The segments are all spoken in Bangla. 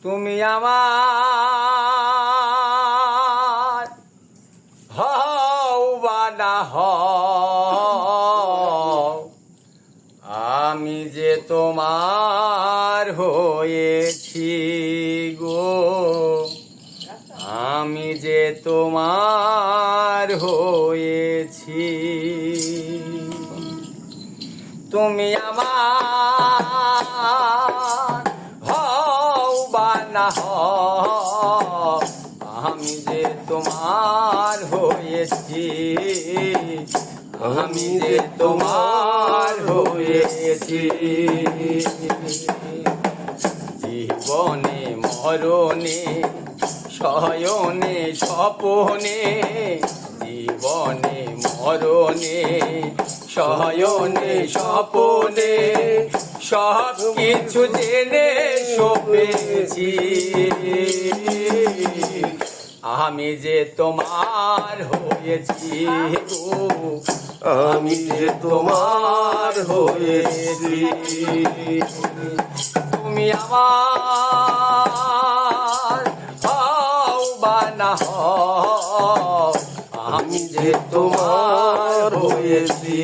তুমি আমার হও বা না হও, আমি যে তোমার হয়েছি গো, আমি যে তোমার হয়েছি। তুমি আমার হও বা না হও, আমি যে তোমার হয়েছি, আমি যে তোমার হয়েছি। জীবনে মরণে শয়নে স্বপনে, জীবনে মরণে শয়নে স্বপনে, সব কিছু জেনে শোভেছি। আমি যে তোমার হয়েছি গো, আমি যে তোমার হয়েছি। তুমি আমার হও বা না হও, আমি যে তোমার হয়েছি,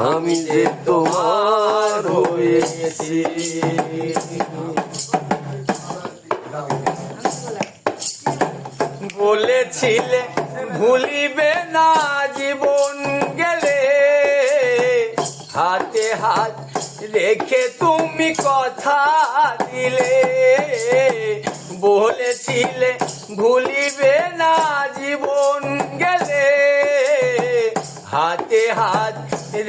আমি যে তোমার হয়েছি। বলেছিলে ভুলিবে না জীবন গেলে, হাতে হাত রেখে তুমি কথা দিলে। বলেছিলে ভুলিবে না জীবন গেলে, হাতে হাত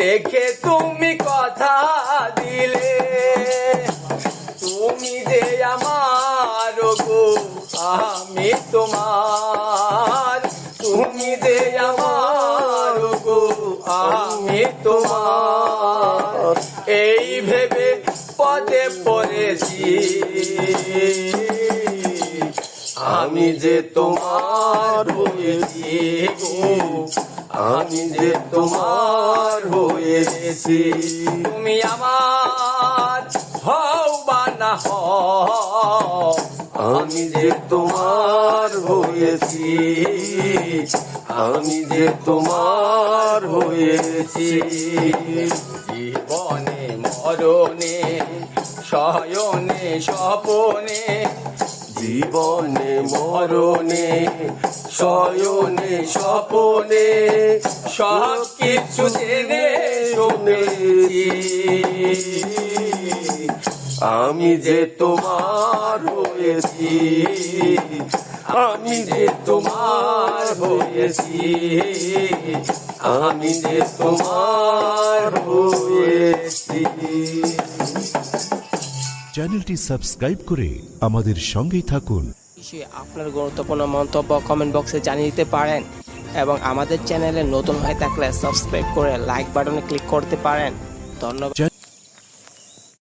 রেখে তুমি কথা দিলে। তুমি যে আমার গো, আমি তোমার, তুমি যে আমার গো, আমি তোমার, এই ভেবে পদে পড়েছি। আমি যে তোমার হয়েছি গো, আমি যে তোমার হয়েছি। তুমি আমার হও বা না হও, আমি যে তোমার হয়েছি, আমি যে তোমার হয়েছি। জীবনে মরণে শয়নে স্বপনে, জীবনে মরণে শয়নে স্বপনে, সব কিছু জেনে শুনেছি। আমি যে তোমার হয়েছি, আমি যে তোমার হয়েছি, আমি যে তোমার হয়েছি। চ্যানেলটি সাবস্ক্রাইব করে আমাদের সঙ্গেই থাকুন। আপনার গুরুত্বপূর্ণ মন্তব্য কমেন্ট বক্সে জানিয়ে দিতে পারেন এবং আমাদের চ্যানেলে নতুন হয়ে থাকলে সাবস্ক্রাইব করে লাইক বাটনে ক্লিক করতে পারেন। ধন্যবাদ।